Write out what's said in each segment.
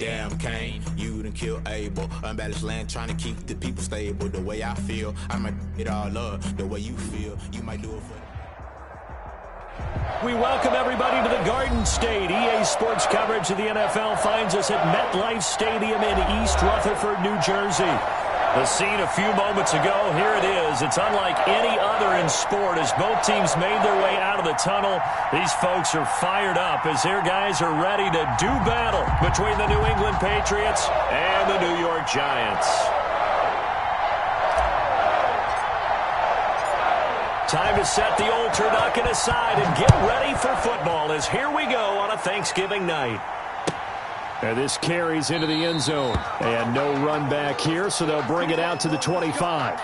damn Cain, you done kill Abel. Unbalanced land trying to keep the people stable. The way I feel, I might it all up. The way you feel, you might do it for. We welcome everybody to the Garden State. EA Sports coverage of the NFL finds us at MetLife Stadium in East Rutherford, New Jersey. The scene a few moments ago, here it is. It's unlike any other in sport as both teams made their way out of the tunnel. These folks are fired up as their guys are ready to do battle between the New England Patriots and the New York Giants. Time to set the old turducken aside and get ready for football as here we go on a Thanksgiving night. And this carries into the end zone. And no run back here, so they'll bring it out to the 25.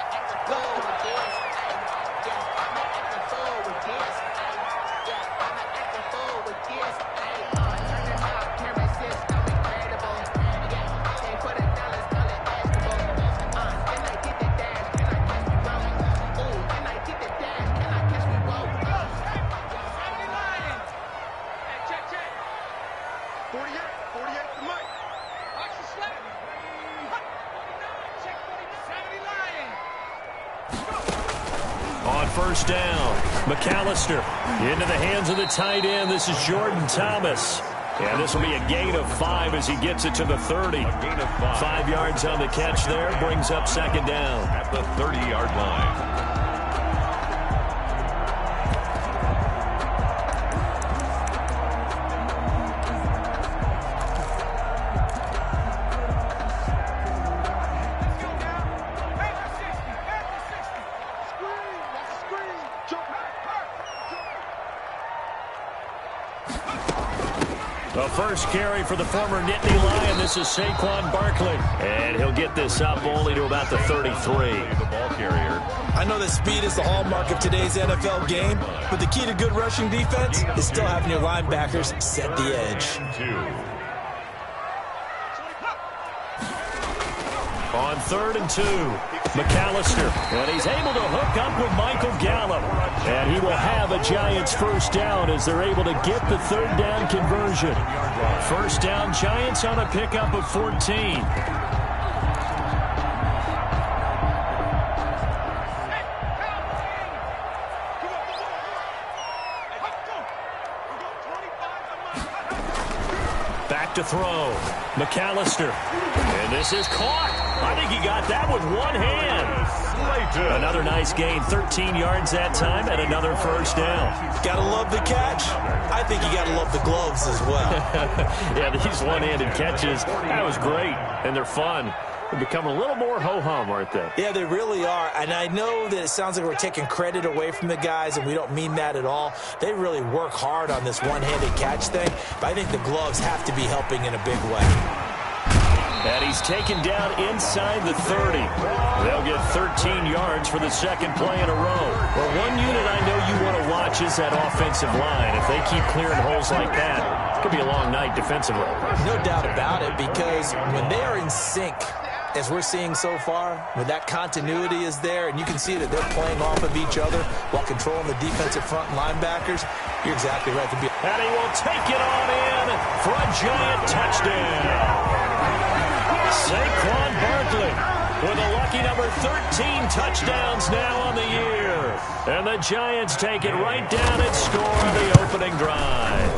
First down, McAllister into the hands of the tight end. This is Jordan Thomas. And this will be a gain of 5 as he gets it to the 30. 5 yards on the catch there, brings up second down. At the 30-yard line. The first carry for the former Nittany Lion. This is Saquon Barkley. And he'll get this up only to about the 33. The ball carrier. I know that speed is the hallmark of today's NFL game, but the key to good rushing defense is still having your linebackers set the edge. On 3rd and 2, McAllister. And he's able to hook up with Michael Gallup. And he will have a Giants first down as they're able to get the third down conversion. First down, Giants on a pickup of 14. Back to throw. McAllister. And this is caught. I think he got that with one hand. Another nice gain, 13 yards that time, and another first down. Gotta love the catch. I think you gotta love the gloves as well. Yeah, these one-handed catches, that was great, and they're fun. They become a little more ho-hum, aren't they? Yeah, they really are, and I know that it sounds like we're taking credit away from the guys, and we don't mean that at all. They really work hard on this one-handed catch thing, but I think the gloves have to be helping in a big way. And he's taken down inside the 30. They'll get 13 yards for the second play in a row. Well, one unit I know you want to watch is that offensive line. If they keep clearing holes like that, it could be a long night defensively. No doubt about it, because when they are in sync, as we're seeing so far, when that continuity is there, and you can see that they're playing off of each other while controlling the defensive front linebackers, you're exactly right. And he will take it on in for a Giant touchdown. Saquon Barkley with a lucky number 13 touchdowns now on the year. And the Giants take it right down and score the opening drive.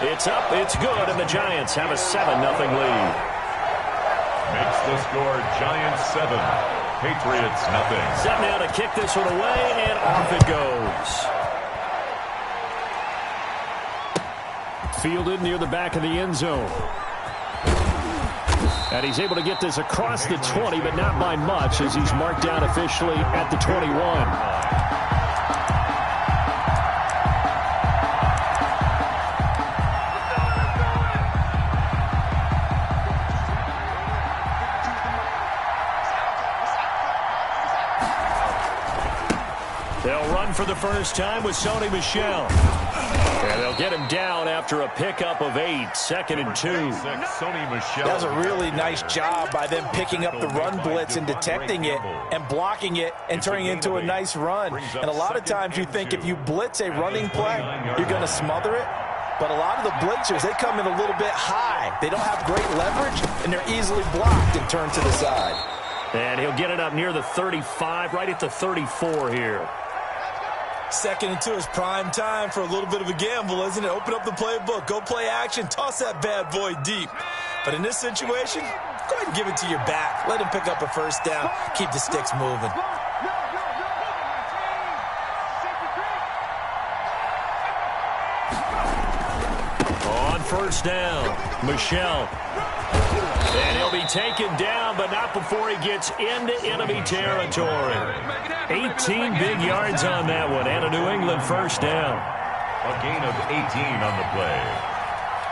It's up, it's good, and the Giants have a 7-0 lead. Makes the score Giants 7, Patriots 0. Set now to kick this one away, and off it goes. Fielded near the back of the end zone. And he's able to get this across the 20, but not by much, as he's marked down officially at the 21. They'll run for the first time with Sony Michel. And they'll get him down after a pickup of 8, 2nd and 2. That was a really nice job by them picking up the run blitz and detecting it and blocking it and turning it into a nice run. And a lot of times you think if you blitz a running play, you're going to smother it. But a lot of the blitzers, they come in a little bit high. They don't have great leverage, and they're easily blocked and turned to the side. And he'll get it up near the 35, right at the 34 here. Second into his prime time for a little bit of a gamble, isn't it? Open up the playbook, go play action, toss that bad boy deep. But in this situation, go ahead and give it to your back. Let him pick up a first down. Keep the sticks moving. On first down, Michel. And he'll be taken down, but not before he gets into enemy territory. 18 big yards on that one, and a New England first down. A gain of 18 on the play.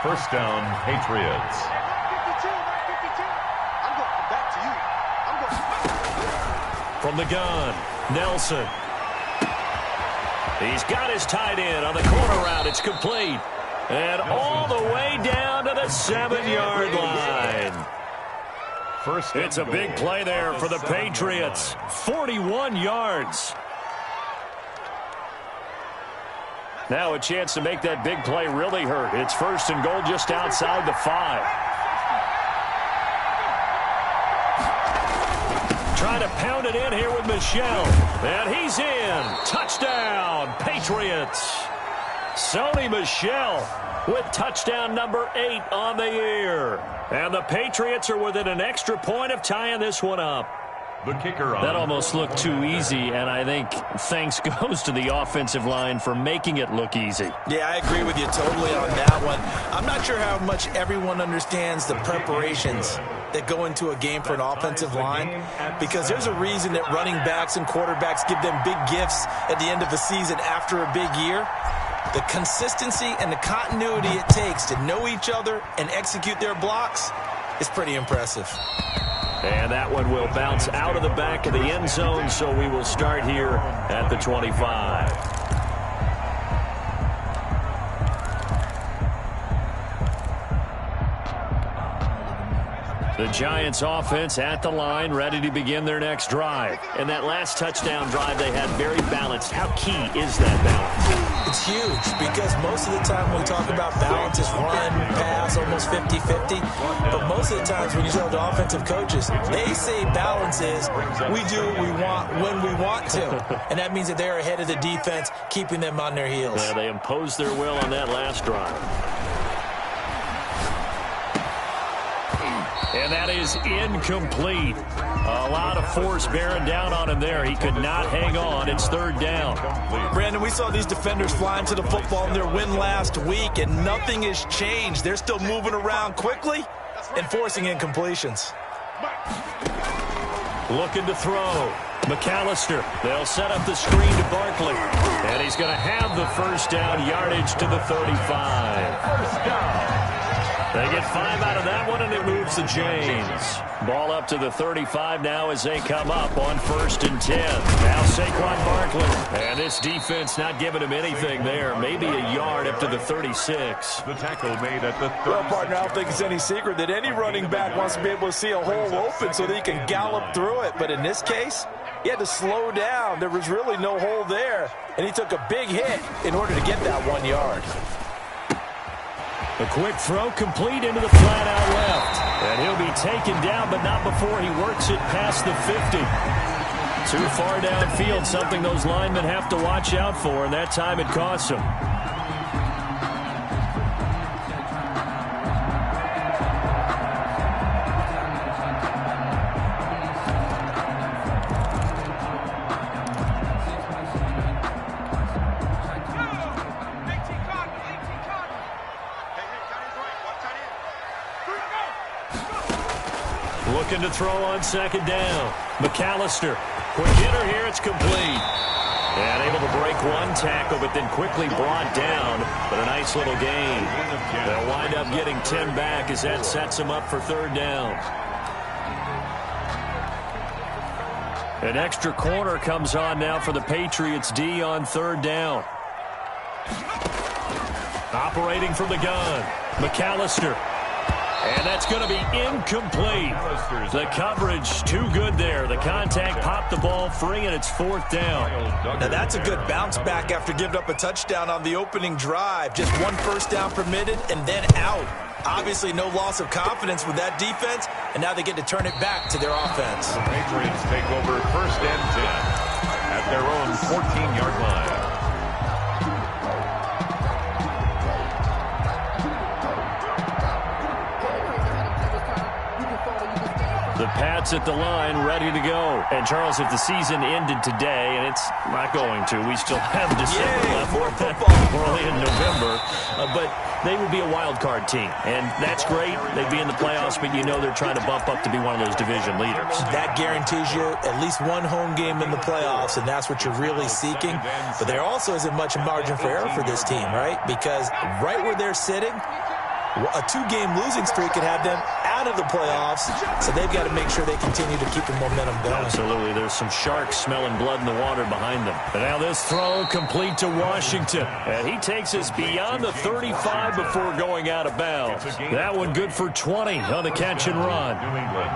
First down, Patriots. From the gun, Nelson. He's got his tight end on the corner route. It's complete. And all the way down to the 7-yard line. It's a big play there for the Patriots. 41 yards. Now a chance to make that big play really hurt. It's first and goal just outside the 5. Trying to pound it in here with Michel. And he's in. Touchdown, Patriots. Sony Michel with touchdown number 8 on the year. And the Patriots are within an extra point of tying this one up. The kicker on. That almost looked too easy, and I think thanks goes to the offensive line for making it look easy. Yeah, I agree with you totally on that one. I'm not sure how much everyone understands the preparations that go into a game for an offensive line, because there's a reason that running backs and quarterbacks give them big gifts at the end of the season after a big year. The consistency and the continuity it takes to know each other and execute their blocks is pretty impressive. And that one will bounce out of the back of the end zone, so we will start here at the 25. The Giants offense at the line, ready to begin their next drive. And that last touchdown drive they had very balanced. How key is that balance? It's huge, because most of the time when we talk about balance, it's run, pass, almost 50-50. But most of the times when you talk to offensive coaches, they say balance is we do what we want when we want to. And that means that they're ahead of the defense, keeping them on their heels. Yeah, they imposed their will on that last drive. And that is incomplete. A lot of force bearing down on him there. He could not hang on. It's third down. Brandon, we saw these defenders flying to the football in their win last week, and nothing has changed. They're still moving around quickly and forcing incompletions. Looking to throw. McAllister. They'll set up the screen to Barkley. And he's going to have the first down, yardage to the 35. First down. They get 5 out of that one, and it moves to James. Ball up to the 35 now as they come up on 1st and 10. Now Saquon Barkley. And this defense not giving him anything there. Maybe a yard up to the 36. The tackle made at the 36. Well, partner, I don't think it's any secret that any running back wants to be able to see a hole open so that he can gallop through it. But in this case, he had to slow down. There was really no hole there. And he took a big hit in order to get that 1 yard. A quick throw complete into the flat out left. And he'll be taken down, but not before he works it past the 50. Too far downfield, something those linemen have to watch out for, and that time it costs them. Looking to throw on 2nd down. McAllister. Quick hitter here. It's complete. And able to break one tackle, but then quickly brought down. But a nice little gain. They'll wind up getting 10 back as that sets them up for 3rd down. An extra corner comes on now for the Patriots D on 3rd down. Operating from the gun. McAllister. And that's going to be incomplete. The coverage too good there. The contact popped the ball free, and it's 4th down. Now that's a good bounce back after giving up a touchdown on the opening drive. Just 1 first down permitted and then out. Obviously no loss of confidence with that defense, and now they get to turn it back to their offense. The Patriots take over 1st and 10 at their own 14-yard line. The Pats at the line, ready to go. And, Charles, if the season ended today, and it's not going to, we still have December left. More football. We're only in November. But they would be a wild card team. And that's great. They'd be in the playoffs, but you know they're trying to bump up to be one of those division leaders. That guarantees you at least one home game in the playoffs, and that's what you're really seeking. But there also isn't much margin for error for this team, right? Because right where they're sitting, a 2-game losing streak could have them out of the playoffs, so they've got to make sure they continue to keep the momentum going. Absolutely. There's some sharks smelling blood in the water behind them. But now this throw complete to Washington. And he takes us beyond the 35 before going out of bounds. That one good for 20 on the catch and run. New England.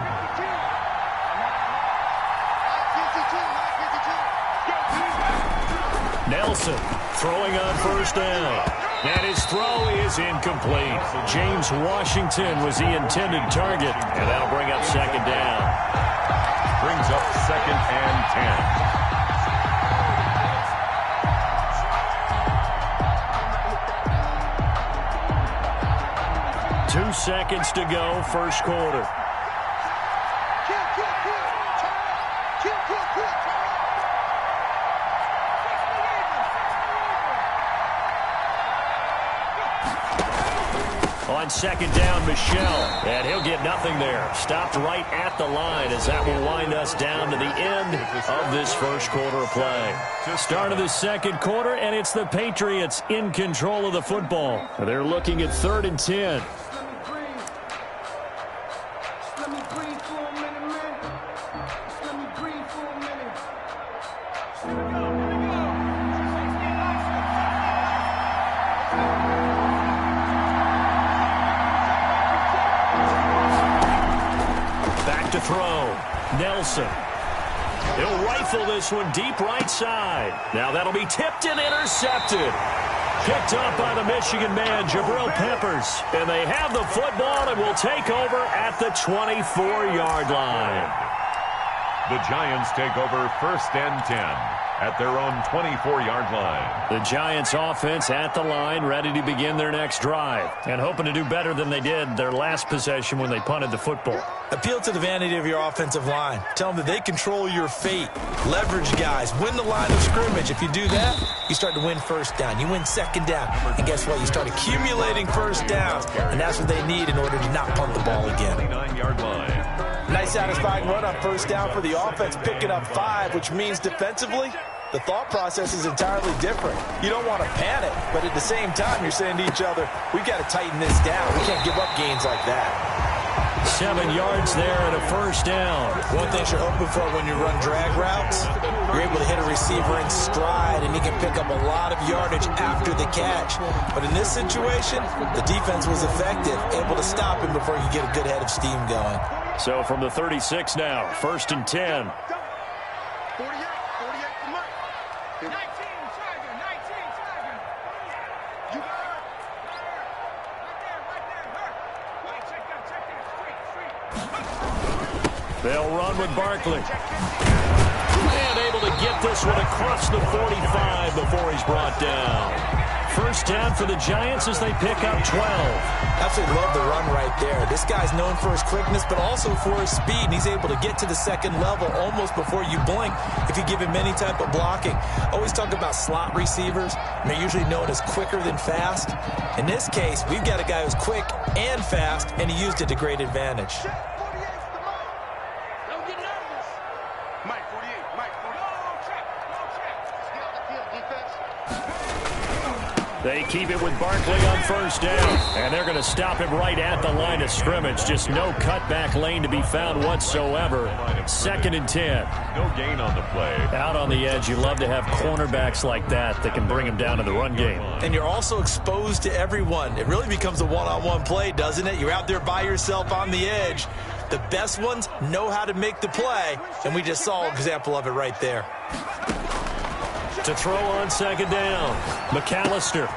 Nelson throwing on 1st down. And his throw is incomplete. James Washington was the intended target, and that'll bring up 2nd down. Brings up 2nd and 10. 2 seconds to go, 1st quarter. On 2nd down, Michelle, and he'll get nothing there. Stopped right at the line as that will wind us down to the end of this 1st quarter of play. Start of the 2nd quarter, and it's the Patriots in control of the football. They're looking at 3rd and 10. To throw. Nelson. He'll rifle this one deep right side. Now that'll be tipped and intercepted. Picked up by the Michigan man, Jabril Peppers. And they have the football and will take over at the 24-yard line. The Giants take over 1st and 10 at their own 24-yard line. The Giants offense at the line, ready to begin their next drive. And hoping to do better than they did their last possession when they punted the football. Appeal to the vanity of your offensive line. Tell them that they control your fate. Leverage guys. Win the line of scrimmage. If you do that, you start to win 1st down. You win 2nd down. And guess what? You start accumulating 1st downs. And that's what they need in order to not punt the ball again. 29-yard line. Nice satisfying run on 1st down for the offense, picking up 5, which means defensively, the thought process is entirely different. You don't want to panic, but at the same time, you're saying to each other, we've got to tighten this down. We can't give up gains like that. 7 yards there and a 1st down. One thing you're hoping for when you run drag routes, you're able to hit a receiver in stride, and he can pick up a lot of yardage after the catch. But in this situation, the defense was effective, able to stop him before he could get a good head of steam going. So from the 36 now, 1st and 10. 48 for Mike. 19, Tiger, 19, Tiger. You got it. Right there. Wait, check that. Street. They'll run with Barkley. And able to get this one across the 45 before he's brought down. 1st down for the Giants as they pick up 12. Absolutely love the run right there. This guy's known for his quickness, but also for his speed. And he's able to get to the 2nd level almost before you blink if you give him any type of blocking. Always talk about slot receivers. And they're usually known as quicker than fast. In this case, we've got a guy who's quick and fast, and he used it to great advantage. Mike, 48. Mike, 48. No check. Let's get on the field, defense. They keep it with Barkley on first down. And they're going to stop him right at the line of scrimmage. Just no cutback lane to be found whatsoever. 2nd and 10. No gain on the play. Out on the edge, you love to have cornerbacks like that can bring him down to the run game. And you're also exposed to everyone. It really becomes a one-on-one play, doesn't it? You're out there by yourself on the edge. The best ones know how to make the play, and we just saw an example of it right there. To throw on 2nd down, McAllister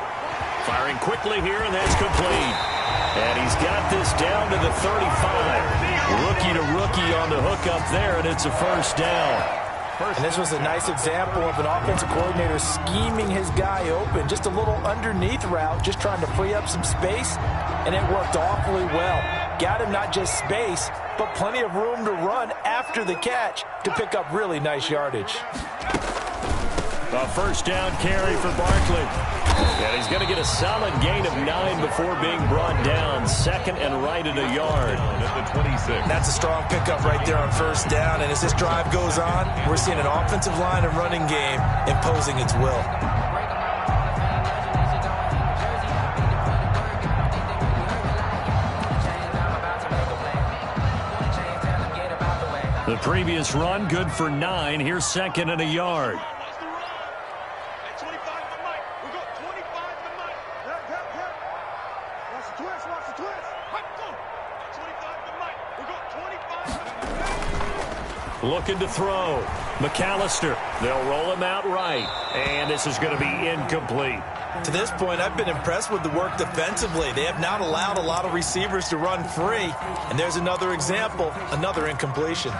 firing quickly here, and that's complete. And he's got this down to the 35. Rookie to rookie on the hook up there, and it's a first down. And this was a nice example of an offensive coordinator scheming his guy open. Just a little underneath route, just trying to free up some space, and it worked awfully well. Got him not just space, but plenty of room to run after the catch to pick up really nice yardage. A first down carry for Barkley. And he's going to get a solid gain of 9 before being brought down. 2nd and right at a yard. At the 26. That's a strong pickup right there on first down. And as this drive goes on, we're seeing an offensive line and running game imposing its will. The previous run, good for 9. Here's 2nd and a yard. Looking to throw. McAllister. They'll roll him out right. And this is going to be incomplete. To this point, I've been impressed with the work defensively. They have not allowed a lot of receivers to run free. And there's another example, another incompletion.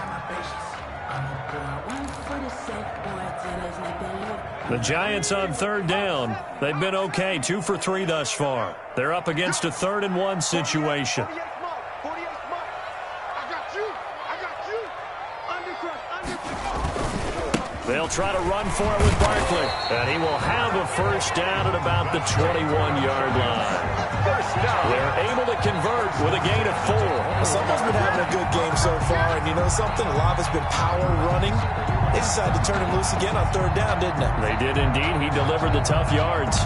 The Giants on 3rd down. They've been okay, 2 for 3 thus far. They're up against a 3rd and 1 situation. They'll try to run for it with Barkley. And he will have a first down at about the 21-yard line. First down. They're able to convert with a gain of 4. Someone's been having a good game so far, and you know something? A lot of it's been power running. They decided to turn him loose again on 3rd down, didn't they? They did indeed. He delivered the tough yards.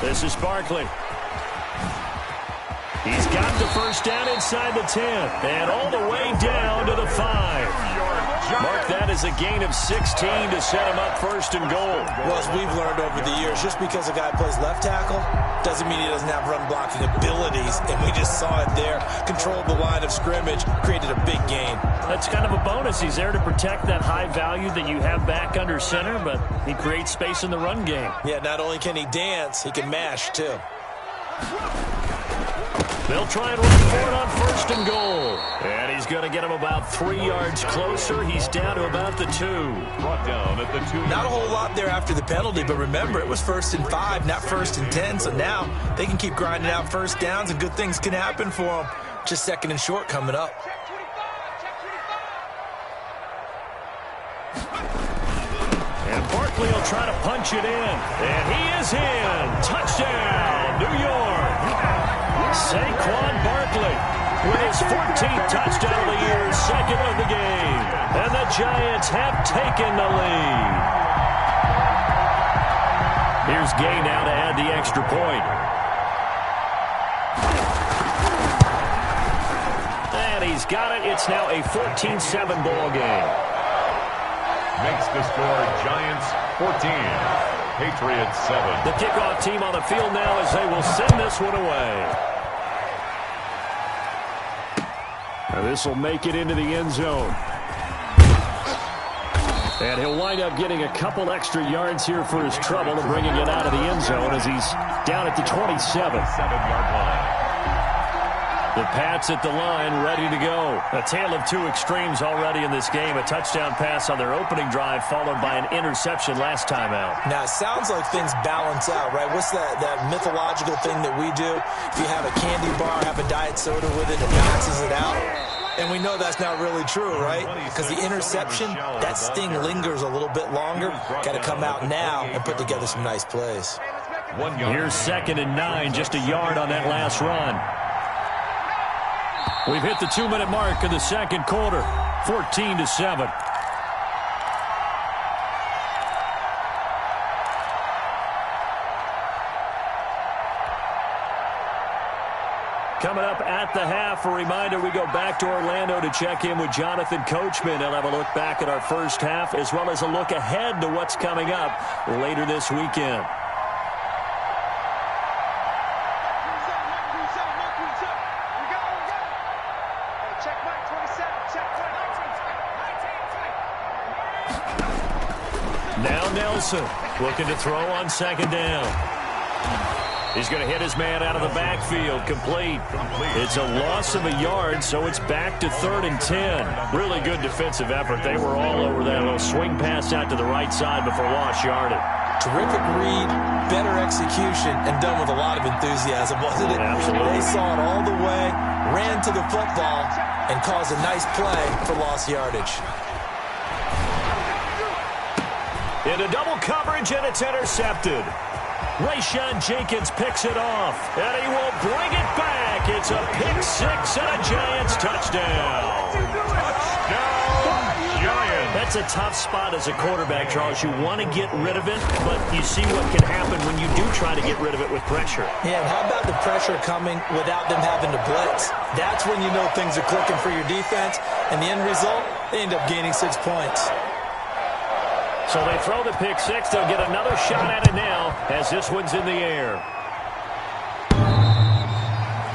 This is Barkley. He's got the first down inside the 10 and all the way down to the 5. Mark that as a gain of 16 to set him up 1st and goal. Well, as we've learned over the years, just because a guy plays left tackle doesn't mean he doesn't have run blocking abilities, and we just saw it there. Controlled the line of scrimmage, created a big gain. That's kind of a bonus. He's there to protect that high value that you have back under center, but he creates space in the run game. Yeah, not only can he dance, he can mash too. They'll try and run for it on 1st and goal. And he's going to get him about 3 yards closer. He's down to about the 2. Brought down at the 2. Not a whole lot there after the penalty, but remember, it was 1st and 5, not 1st and 10. So now they can keep grinding out first downs, and good things can happen for them. Just 2nd and short coming up. And Barkley will try to punch it in. And he is in. Touchdown, New York. Saquon Barkley with his 14th touchdown of the year, 2nd of the game. And the Giants have taken the lead. Here's Gay now to add the extra point. And he's got it. It's now a 14-7 ball game. Makes the score Giants 14, Patriots 7. The kickoff team on the field now as they will send this one away. This will make it into the end zone. And he'll wind up getting a couple extra yards here for his trouble and bringing it out of the end zone as he's down at the 27. 7-yard line. The Pats at the line, ready to go. A tale of 2 extremes already in this game. A touchdown pass on their opening drive, followed by an interception last time out. Now, it sounds like things balance out, right? What's that mythological thing that we do? If you have a candy bar, have a diet soda with it, it balances it out. And we know that's not really true, right? Because the interception, that sting lingers a little bit longer. Got to come out now and put together some nice plays. 1 yard. Here's 2nd and 9, just a yard on that last run. We've hit the 2-minute mark of the second quarter, 14-7. Coming up at the half, a reminder, we go back to Orlando to check in with Jonathan Coachman. He'll have a look back at our first half as well as a look ahead to what's coming up later this weekend. Now Nelson looking to throw on second down. He's going to hit his man out of the backfield. Complete. It's a loss of a yard, so it's back to 3rd and 10. Really good defensive effort. They were all over that little swing pass out to the right side before lost yardage. Terrific read, better execution, and done with a lot of enthusiasm, wasn't it? Absolutely. They saw it all the way, ran to the football, and caused a nice play for lost yardage. Into double coverage, and it's intercepted. Rayshawn Jenkins picks it off, and he will bring it back. It's a pick six and a Giants touchdown. Touchdown, Giants. That's a tough spot as a quarterback, Charles. You want to get rid of it, but you see what can happen when you do try to get rid of it with pressure. Yeah, and how about the pressure coming without them having to blitz? That's when you know things are clicking for your defense, and the end result, they end up gaining 6 points. So they throw the pick six. They'll get another shot at it now as this one's in the air.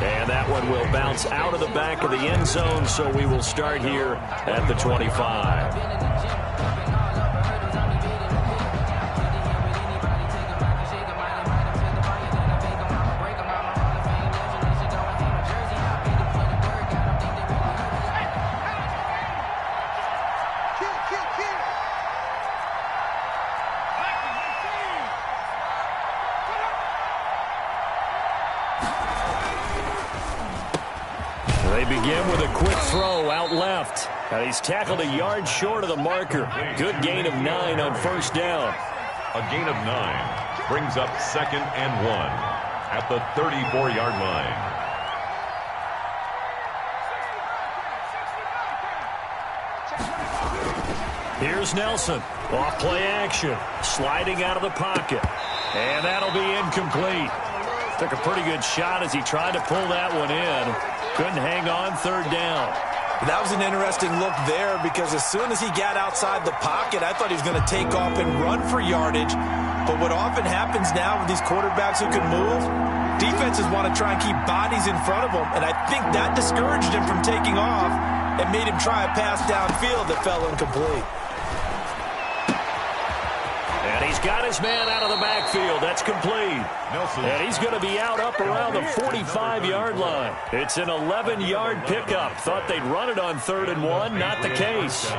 And that one will bounce out of the back of the end zone, so we will start here at the 25. They begin with a quick throw out left. And he's tackled a yard short of the marker. Good gain of 9 on first down. A gain of 9 brings up 2nd and 1 at the 34-yard line. Here's Nelson. Off play action. Sliding out of the pocket. And that'll be incomplete. Took a pretty good shot as he tried to pull that one in. Couldn't hang on, 3rd down. That was an interesting look there because as soon as he got outside the pocket, I thought he was going to take off and run for yardage. But what often happens now with these quarterbacks who can move, defenses want to try and keep bodies in front of them. And I think that discouraged him from taking off and made him try a pass downfield that fell incomplete. And he's got his man out of the backfield. That's complete. Nelson. And he's going to be out up around the 45-yard line. It's an 11-yard pickup. Thought they'd run it on 3rd and 1. Not the case.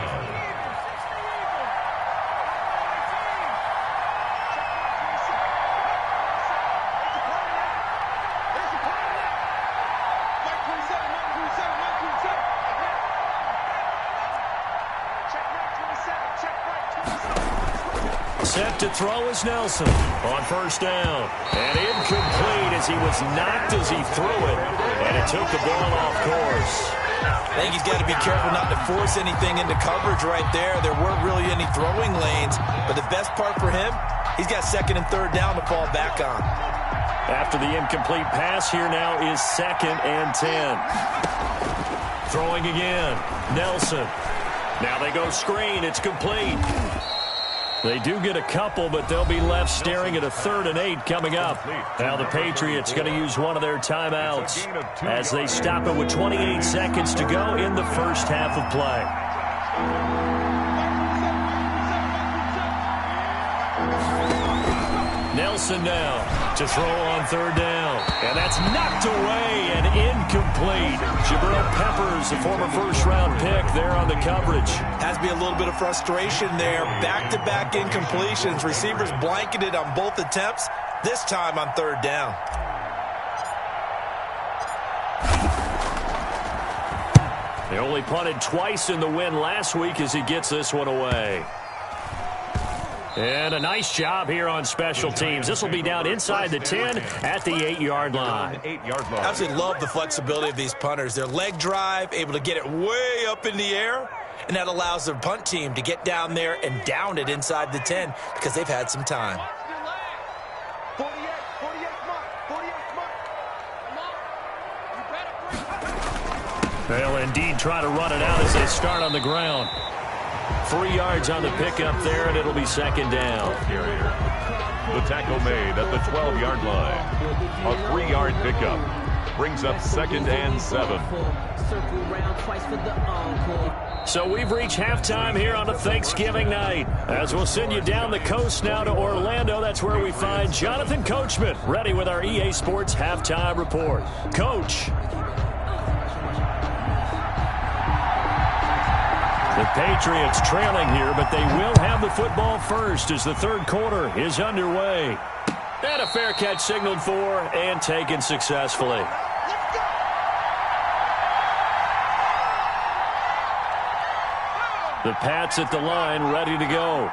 Set to throw is Nelson on first down. And incomplete as he was knocked as he threw it. And it took the ball off course. I think he's got to be careful not to force anything into coverage right there. There weren't really any throwing lanes. But the best part for him, he's got 2nd and 3rd down to fall back on. After the incomplete pass, here now is 2nd and 10. Throwing again. Nelson. Now they go screen. It's complete. They do get a couple, but they'll be left staring at a 3rd and 8 coming up. Now the Patriots going to use one of their timeouts as they stop it with 28 seconds to go in the first half of play. Nelson now to throw on 3rd down. And that's knocked away and incomplete. Jabril Peppers, the former first-round pick, there on the coverage. Has to be a little bit of frustration there. Back-to-back incompletions. Receivers blanketed on both attempts, this time on 3rd down. They only punted twice in the win last week as he gets this one away. And a nice job here on special teams. This will be down inside the 10 at the 8-yard line. I absolutely love the flexibility of these punters. Their leg drive, able to get it way up in the air, and that allows their punt team to get down there and down it inside the 10 because they've had some time. 48, mark. They'll indeed try to run it out as they start on the ground. 3 yards on the pickup there, and it'll be second down. The tackle made at the 12-yard line. A 3-yard pickup brings up 2nd and 7. So we've reached halftime here on a Thanksgiving night. As we'll send you down the coast now to Orlando, that's where we find Jonathan Coachman, ready with our EA Sports halftime report. Coach. The Patriots trailing here, but they will have the football first as the third quarter is underway. And a fair catch signaled for and taken successfully. The Pats at the line, ready to go.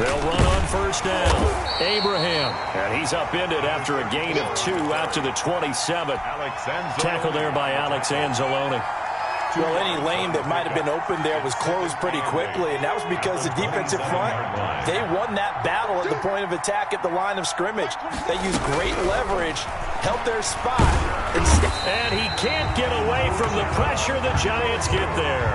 They'll run on first down. Abraham, and he's upended after a gain of 2 out to the 27. Tackle there by Alex Anzalone. Well, any lane that might have been open there was closed pretty quickly, and that was because the defensive front, they won that battle at the point of attack at the line of scrimmage. They used great leverage, held their spot. And he can't get away from the pressure. The Giants get there.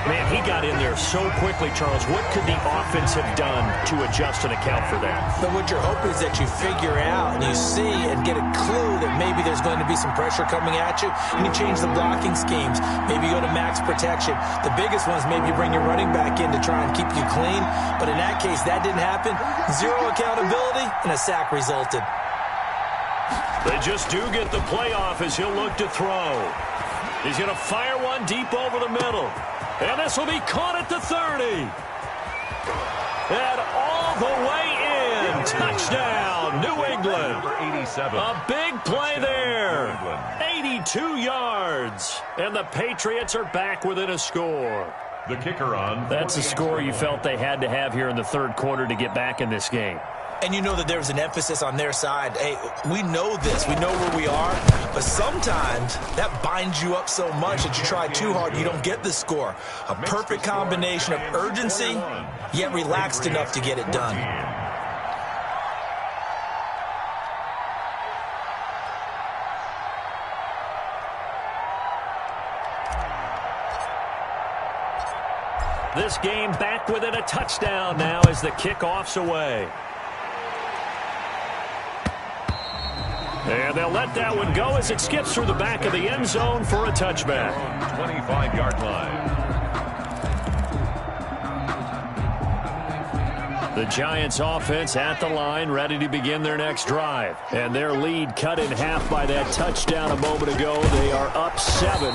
Man, he got in there so quickly, Charles. What could the offense have done to adjust and account for that? But what you're hoping is that you figure out and you see and get a clue that maybe there's going to be some pressure coming at you, and you change the blocking schemes. Maybe you go to max protection. The biggest one is maybe you bring your running back in to try and keep you clean. But in that case, that didn't happen. 0 accountability, and a sack resulted. They just do get the playoff as he'll look to throw. He's going to fire one deep over the middle. And this will be caught at the 30. And all the way in. Touchdown, New England. A big play there. 82 yards. And the Patriots are back within a score. The kicker on. That's a score you felt they had to have here in the third quarter to get back in this game. And you know that there was an emphasis on their side. Hey, we know this. We know where we are. But sometimes that binds you up so much that you try too hard and you don't get the score. A perfect combination of urgency, yet relaxed enough to get it done. This game back within a touchdown now as the kickoff's away. And they'll let that one go as it skips through the back of the end zone for a touchback. 25-yard line. The Giants offense at the line, ready to begin their next drive. And their lead cut in half by that touchdown a moment ago. They are up 7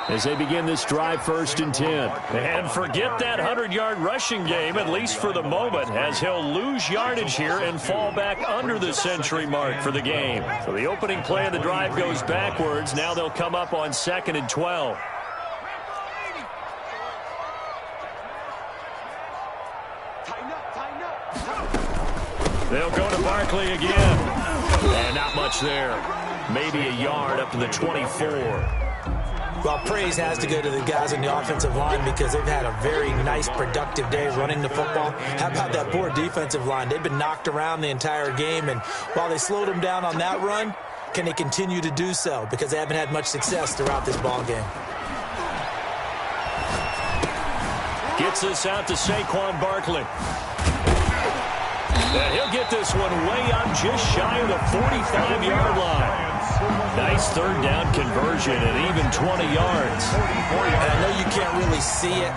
as they begin this drive 1st and 10. And forget that 100-yard rushing game, at least for the moment, as he'll lose yardage here and fall back under the century mark for the game. So the opening play of the drive goes backwards. Now they'll come up on 2nd and 12. They'll go to Barkley again. And not much there. Maybe a yard up to the 24. Well, praise has to go to the guys on the offensive line because they've had a very nice, productive day running the football. How about that poor defensive line? They've been knocked around the entire game, and while they slowed them down on that run, can they continue to do so? Because they haven't had much success throughout this ball game. Gets this out to Saquon Barkley. And he'll get this one way up just shy of the 45-yard line. Nice third down conversion and even 20 yards. And I know you can't really see it,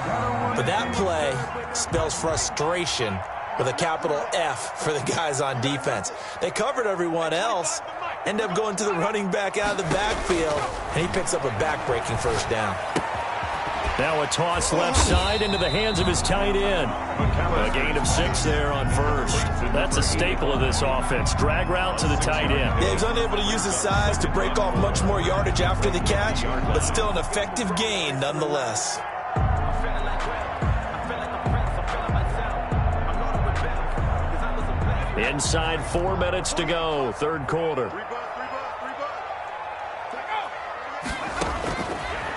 but that play spells frustration with a capital F for the guys on defense. They covered everyone else, end up going to the running back out of the backfield, and he picks up a back-breaking first down. Now a toss left side into the hands of his tight end. A gain of 6 there on first. That's a staple of this offense. Drag route to the tight end. Yeah, he was unable to use his size to break off much more yardage after the catch, but still an effective gain nonetheless. Inside 4 minutes to go, third quarter.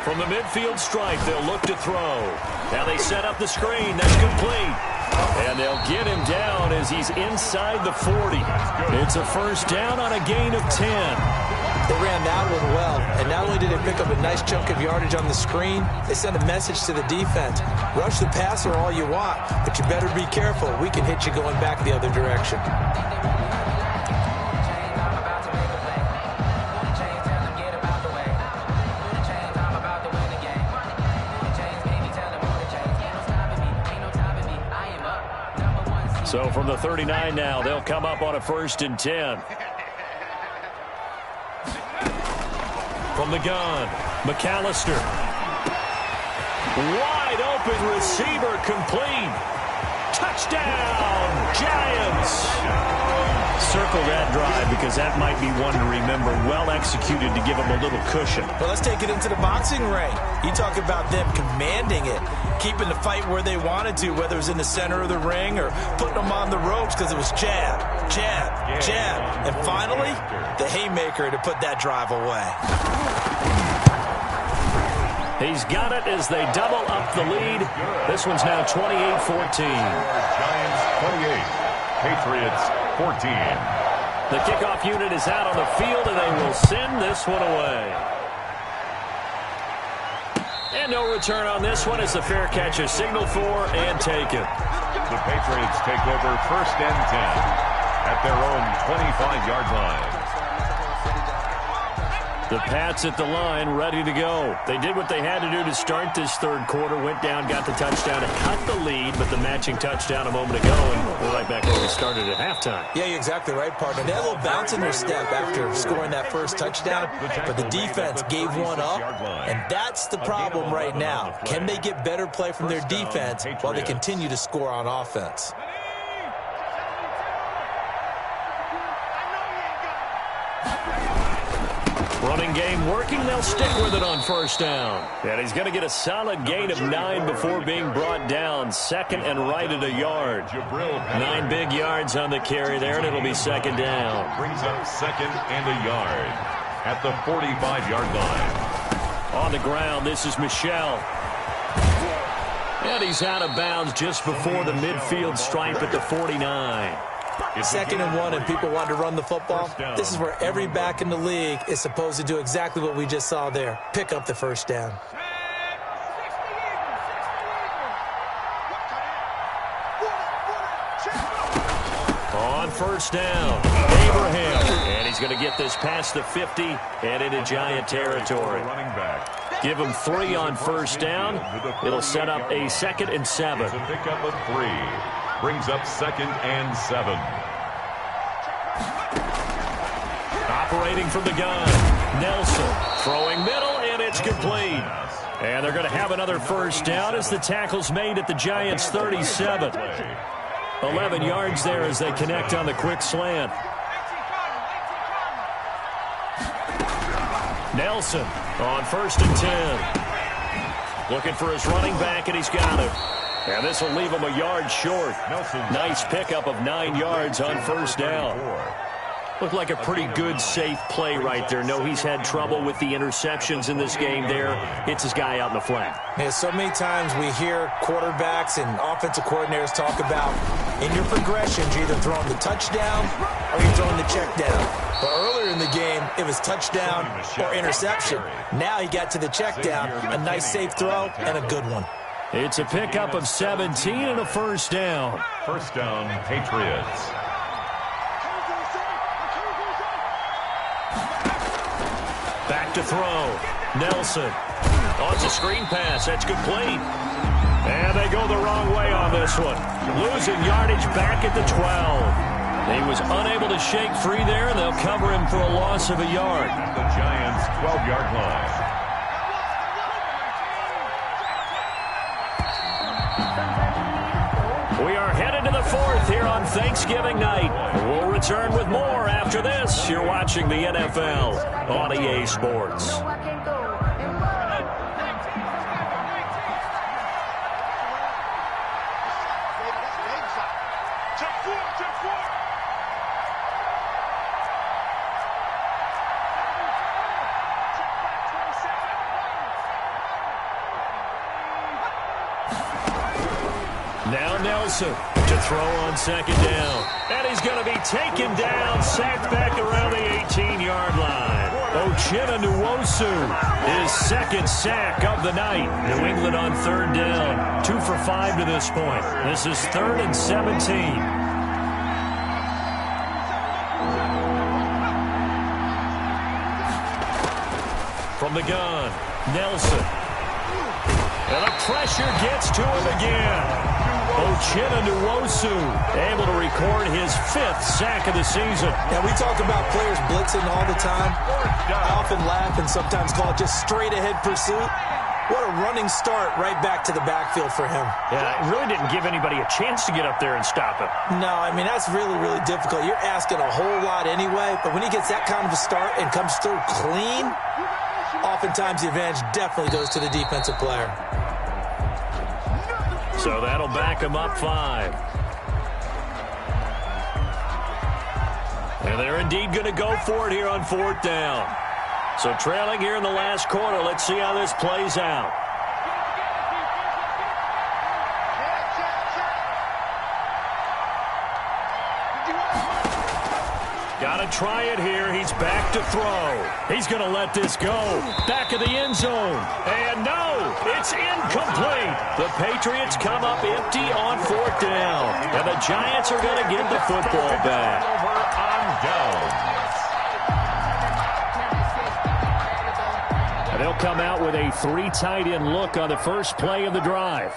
From the midfield stripe, they'll look to throw. Now they set up the screen. That's complete. And they'll get him down as he's inside the 40. It's a first down on a gain of 10. They ran that one well, and not only did they pick up a nice chunk of yardage on the screen, they sent a message to the defense. Rush the passer all you want, but you better be careful. We can hit you going back the other direction. So from the 39 now, they'll come up on a 1st and 10. From the gun, McAllister. Wide open receiver complete. Touchdown, Giants. Circle that drive because that might be one to remember. Well executed to give them a little cushion. Well, let's take it into the boxing ring. You talk about them commanding it, keeping the fight where they wanted to, whether it was in the center of the ring or putting them on the ropes because it was jab, jab, jab. And finally, the haymaker to put that drive away. He's got it as they double up the lead. This one's now 28-14. Giants 28, Patriots 14. The kickoff unit is out on the field, and they will send this one away. And no return on this one as the fair catch is signaled for and taken. The Patriots take over 1st and 10 at their own 25-yard line. The Pats at the line, ready to go. They did what they had to do to start this third quarter, went down, got the touchdown, and cut the lead, but the matching touchdown a moment ago, and we're right back where we started at halftime. Yeah, you're exactly right, partner. They had a little bounce in their step after scoring that first touchdown, but the defense gave one up, and that's the problem right now. Can they get better play from their defense while they continue to score on offense? Running game working. They'll stick with it on 1st down. And he's going to get a solid gain of 9 before being brought down. 2nd and right at a yard. 9 big yards on the carry there, and it'll be 2nd down. Brings up 2nd and a yard at the 45-yard line. On the ground, this is Michel. And he's out of bounds just before the midfield stripe at the 49. 2nd and 1 and people want to run the football. This is where every back in the league is supposed to do exactly what we just saw there. Pick up the 1st down. On 1st down, Abraham. And he's going to get this past the 50 and into Giant territory. Give him 3 on 1st down. It'll set up a 2nd and 7. It's a pickup of 3. Brings up 2nd and 7. Operating from the gun, Nelson throwing middle, and it's complete. And they're going to have another 1st down as the tackle's made at the Giants' 37. 11 yards there as they connect on the quick slant. Nelson on 1st and 10. Looking for his running back, and he's got it. And this will leave him a yard short. Nice pickup of 9 yards on 1st down. Looked like a pretty good, safe play right there. No, he's had trouble with the interceptions in this game there. Hits his guy out in the flat. Yeah, so many times we hear quarterbacks and offensive coordinators talk about in your progressions, you're either throwing the touchdown or you're throwing the check down. But earlier in the game, it was touchdown or interception. Now he got to the check down, a nice safe throw, and a good one. It's a pickup of 17 and a 1st down. 1st down, Patriots. Back to throw. Nelson. Oh, it's a screen pass. That's complete. And they go the wrong way on this one. Losing yardage back at the 12. He was unable to shake free there, and they'll cover him for a loss of a yard. At the Giants' 12-yard line. We are headed to the fourth here on Thanksgiving night. We'll return with more after this. You're watching the NFL on EA Sports. Now Nelson to throw on second down. And he's going to be taken down, sacked back around the 18-yard line. Uchenna Nwosu, his second sack of the night. New England on third down. 2 for 5 to this point. This is 3rd and 17. From the gun, Nelson. And the pressure gets to him again. Uchenna Nwosu able to record his 5th sack of the season. Yeah, we talk about players blitzing all the time. I often laugh and sometimes call it just straight-ahead pursuit. What a running start right back to the backfield for him. Yeah, it really didn't give anybody a chance to get up there and stop him. No, I mean, that's really, really difficult. You're asking a whole lot anyway, but when he gets that kind of a start and comes through clean, oftentimes the advantage definitely goes to the defensive player. So that'll back him up 5. And they're indeed going to go for it here on 4th down. So trailing here in the last quarter. Let's see how this plays out. Got to try it here. He's back to throw. He's going to let this go. Back of the end zone. And no, it's incomplete. The Patriots come up empty on 4th down. And the Giants are going to get the football back. Over on down. And they'll come out with a 3 tight end look on the first play of the drive.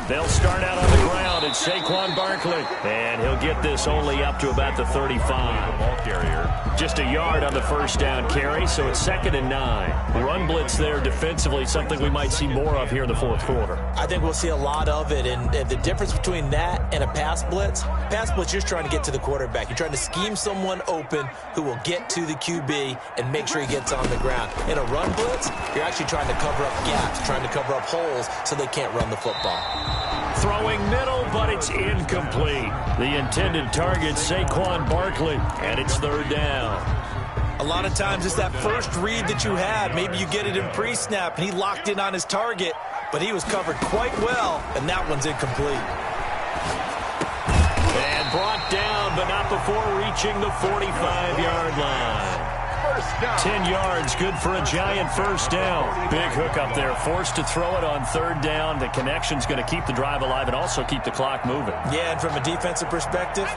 They'll start out on the ground. It's Saquon Barkley. And he'll get this only up to about the 35. Ball carrier. Just a yard on the first down carry, so it's 2nd and 9. Run blitz there defensively, something we might see more of here in the 4th quarter. I think we'll see a lot of it, and the difference between that and a pass blitz, you're just trying to get to the quarterback. You're trying to scheme someone open who will get to the QB and make sure he gets on the ground. In a run blitz, you're actually trying to cover up gaps, trying to cover up holes so they can't run the football. Throwing middle, but it's incomplete. The intended target, Saquon Barkley, and it's 3rd down. A lot of times it's that first read that you have. Maybe you get it in pre-snap, and he locked in on his target, but he was covered quite well, and that one's incomplete. And brought down, but not before reaching the 45-yard line. 10 yards, good for a Giant first down. Big hook up there, forced to throw it on 3rd down. The connection's going to keep the drive alive and also keep the clock moving. Yeah, and from a defensive perspective,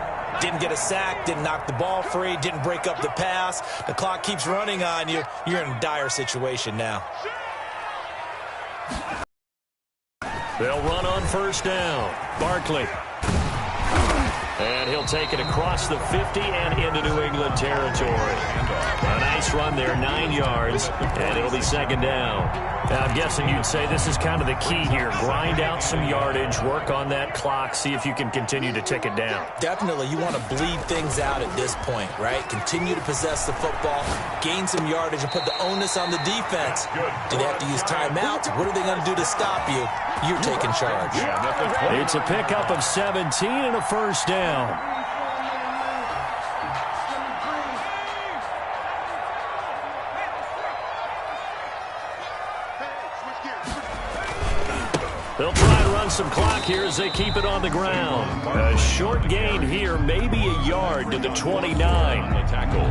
didn't get a sack, didn't knock the ball free, didn't break up the pass. The clock keeps running on you. You're in a dire situation now. They'll run on 1st down. Barkley. And he'll take it across the 50 and into New England territory. A nice run there, 9 yards, and it'll be 2nd down. Now, I'm guessing you'd say this is kind of the key here. Grind out some yardage, work on that clock, see if you can continue to tick it down. Definitely, you want to bleed things out at this point, right? Continue to possess the football, gain some yardage, and put the onus on the defense. Do they have to use timeouts? What are they going to do to stop you? You're taking charge. It's a pickup of 17 and a first down. They'll try and run some clock here as they keep it on the ground. A short gain here, maybe a yard to the 29. The tackle.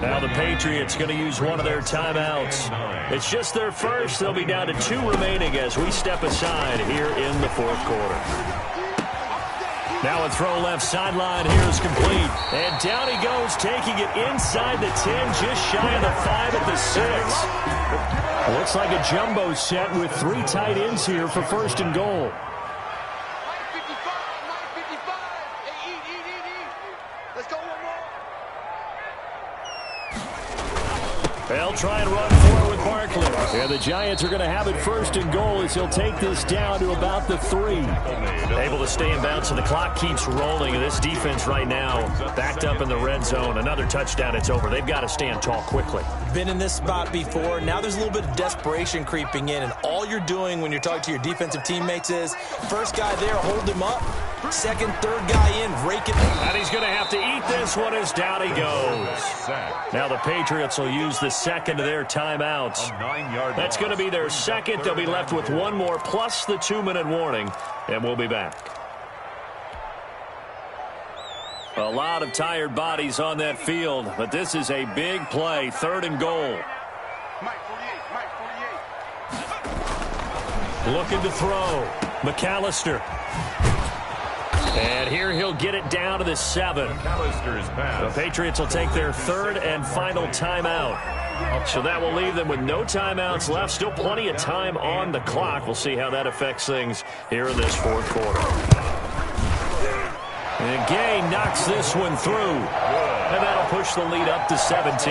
Now the Patriots going to use one of their timeouts. It's just their first. They'll be down to 2 remaining as we step aside here in the 4th quarter. Now a throw left sideline here is complete. And down he goes, taking it inside the 10, just shy of the 5 at the 6. Looks like a jumbo set with 3 tight ends here for 1st and goal. They'll try and run for it with Barkley. And the Giants are going to have it first and goal as he'll take this down to about the 3. Able to stay in bounds, so the clock keeps rolling. And this defense right now backed up in the red zone. Another touchdown, it's over. They've got to stand tall quickly. Been in this spot before. Now there's a little bit of desperation creeping in. And all you're doing when you're talking to your defensive teammates is first guy there, hold him up. Second, third guy in, rake it. And he's going to have to eat this one as down he goes. Now the Patriots will use the second of their timeouts. That's going to be their second. They'll be left with one more plus the 2-minute warning, and we'll be back. A lot of tired bodies on that field, but this is a big play, 3rd and goal. Looking to throw. McAllister. And here he'll get it down to the 7. The Patriots will take their 3rd and final timeout. So that will leave them with no timeouts left. Still plenty of time on the clock. We'll see how that affects things here in this 4th quarter. And Gay knocks this one through. And that'll push the lead up to 17.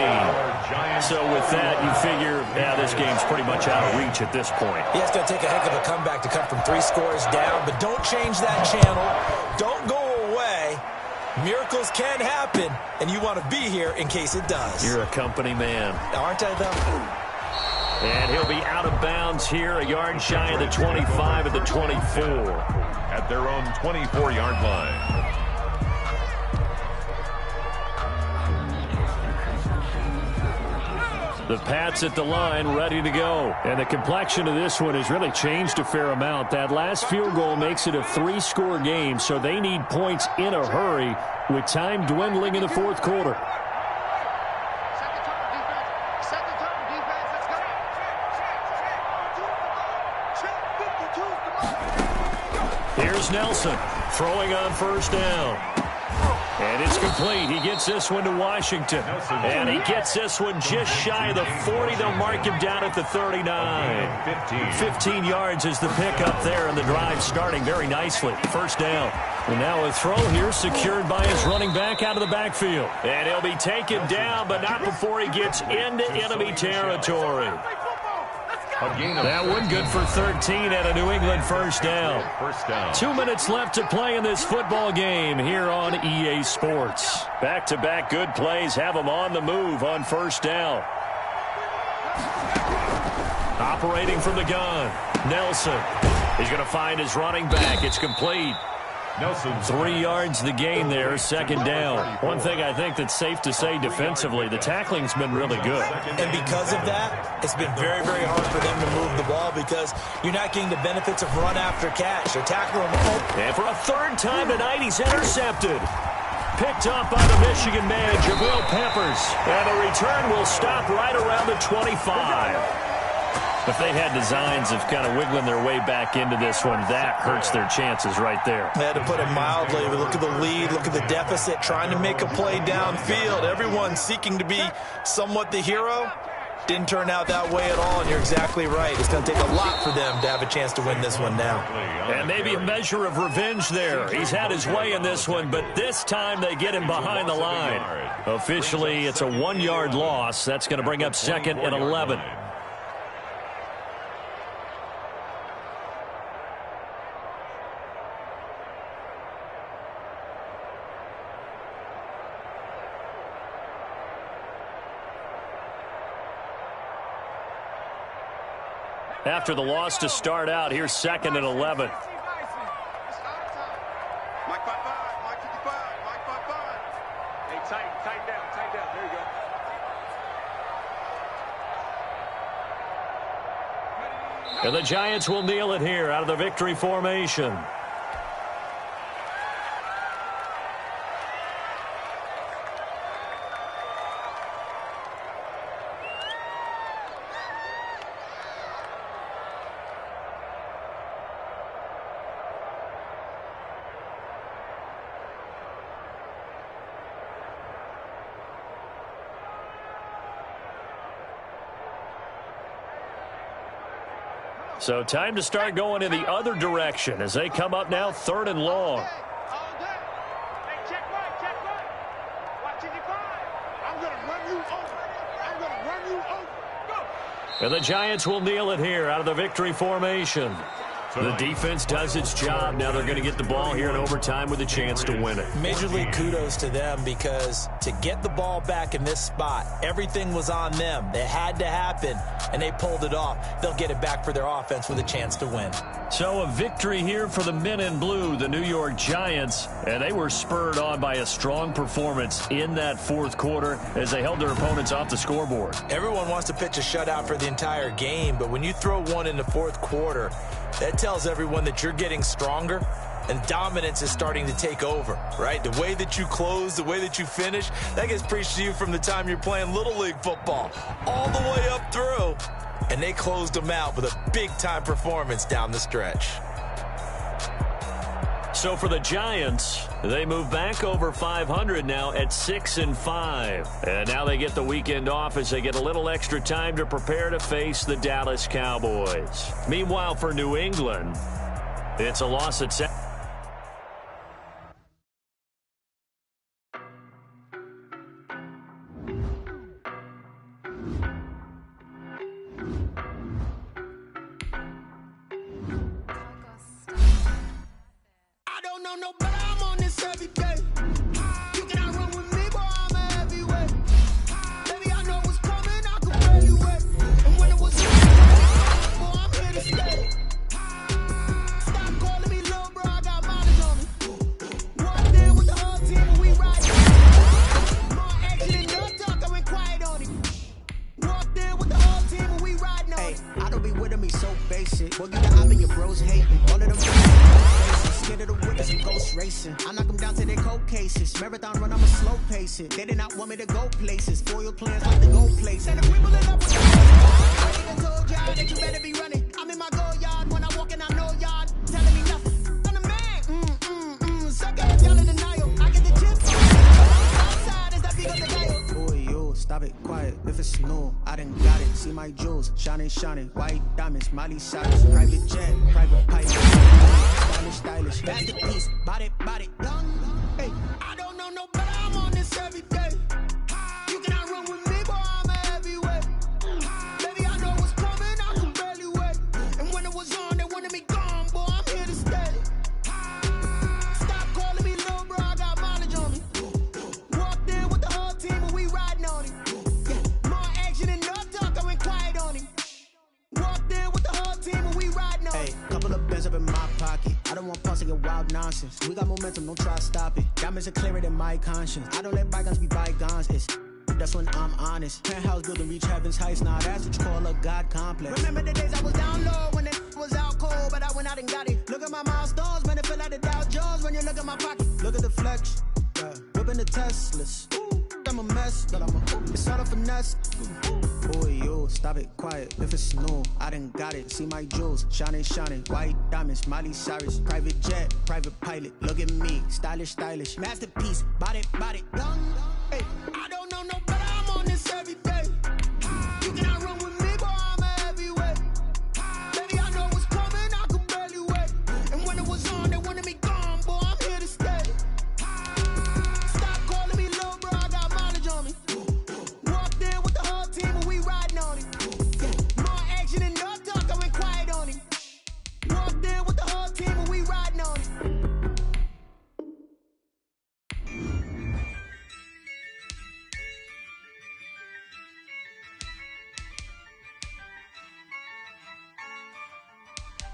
So with that, you figure, this game's pretty much out of reach at this point. Yeah, it's going to take a heck of a comeback to come from 3 scores down, but don't change that channel. Don't go away. Miracles can happen, and you want to be here in case it does. You're a company man. Aren't I, though? And he'll be out of bounds here, a yard shy of the 25 at the 24. At their own 24-yard line. The Pats at the line, ready to go. And the complexion of this one has really changed a fair amount. That last field goal makes it a 3-score game, so they need points in a hurry with time dwindling in the 4th quarter. Here's Nelson throwing on 1st down. And it's complete. He gets this one to Washington. And he gets this one just shy of the 40. They'll mark him down at the 39. 15 yards is the pickup there, and the drive starting very nicely. 1st down. And now a throw here secured by his running back out of the backfield. And he'll be taken down, but not before he gets into enemy territory. That one good for 13 at a New England 1st down. 2 minutes left to play in this football game here on EA Sports. Back-to-back good plays have them on the move on 1st down. Operating from the gun, Nelson. He's going to find his running back. It's complete. Nelson. 3 yards the gain there, 2nd down. One thing I think that's safe to say defensively, the tackling's been really good. And because of that, it's been very, very hard for them to move the ball because you're not getting the benefits of run after catch. They're tackling them. And for a 3rd time tonight, he's intercepted. Picked up by the Michigan man, Jabril Peppers. And the return will stop right around the 25. If they had designs of kind of wiggling their way back into this one, that hurts their chances right there. I had to put it mildly. We look at the lead, look at the deficit, trying to make a play downfield. Everyone seeking to be somewhat the hero. Didn't turn out that way at all, and you're exactly right. It's going to take a lot for them to have a chance to win this one now. And maybe a measure of revenge there. He's had his way in this one, but this time they get him behind the line. Officially, it's a 1-yard loss. That's going to bring up 2nd and 11. After the loss to start out, here's 2nd and 11. Mike 5-5, Mike 55, Mike 5-5. Hey, tighten down. There you go. And the Giants will kneel it here out of the victory formation. So time to start going in the other direction as they come up now 3rd and long. Hey, check right. Watch 55. I'm going to run you over. And the Giants will kneel it here out of the victory formation. The defense does its job. Now they're going to get the ball here in overtime with a chance to win it. Major league kudos to them, because to get the ball back in this spot, everything was on them. It had to happen, and they pulled it off. They'll get it back for their offense with a chance to win. So a victory here for the men in blue, the New York Giants, and they were spurred on by a strong performance in that fourth quarter as they held their opponents off the scoreboard. Everyone wants to pitch a shutout for the entire game, but when you throw one in the fourth quarter, that tells everyone that you're getting stronger and dominance is starting to take over, right? The way that you close, the way that you finish, that gets preached to you from the time you're playing Little League football all the way up through. And they closed them out with a big-time performance down the stretch. So for the Giants, they move back over 500 now at 6-5. And now they get the weekend off as they get a little extra time to prepare to face the Dallas Cowboys. Meanwhile, for New England, it's a loss at 7. They did not want me to go places. Foil plans like to go places. And if we pull it up with the I told y'all that you better be running. I'm in my go yard. When I walk in, I know y'all telling me nothing. I'm the man. Suck it, y'all in denial. I get the chips. Outside is that big on the dial. Boy, yo, stop it, quiet. If it's snow, I done got it. See my jewels, shining. White diamonds, Miley Cyrus. Private jet, private pipe. Stylish. Masterpiece, body, done. Hey, I don't know no better. I'm on this every day. You cannot run with me, boy, I'm a heavyweight. Baby, I know what's coming, I can barely wait. And when it was on, they wanted me gone, boy, I'm here to stay. Stop calling me little bro, I got mileage on me. Walked in with the whole team and we riding on him. Yeah, more action and no talk, I went quiet on him. Walked in with the whole team and we riding on him. Hey, couple of bands up in my pocket. I don't want pause to get wild nonsense. We got momentum, don't try to stop it. Diamonds are clearer than my conscience. I don't let bygones be bygones. That's when I'm honest. Penthouse building, reach heaven's heights. Nah, that's what you call a God complex. Remember the days I was down low when it was out cold, but I went out and got it. Look at my milestones, man, it feel like the Dow Jones when you look at my pocket. Look at the flex, whipping the Teslas. I'm a mess, but it's all a finesse. Boy, yo, stop it, quiet. If it's snow, I done got it. See my jewels, shining. White diamonds, Miley Cyrus. Private jet, private pilot. Look at me, stylish. Masterpiece, body, done. Hey, I don't know no better. I'm on this every day. You cannot run with me, boy, I'm a heavyweight. Baby, I know what's coming, I can barely wait. And when it was on, they wanted me gone, boy, I'm here to stay. Stop calling me little bro, I got mileage on me. Walked in with the whole team and we riding on him. Yeah, more action and no talk, I went quiet on him. Walked in with the whole team and we riding on him.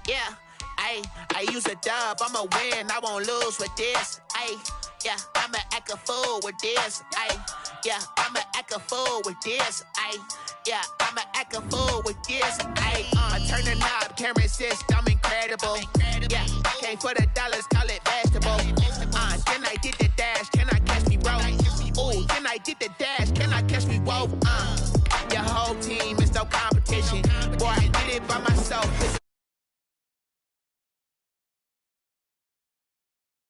Yeah, I use a dub, I'ma win, I won't lose with this. Yeah, I'ma act a fool with this. Yeah, I'ma act a fool with this. Yeah, I'ma act a fool with this. I turn the knob, camera assist, I'm incredible. Yeah, came for the dollars, call it vegetable. Then I did the dash, can I catch me, bro? Ooh, then I did the dash, can I catch me, whoa?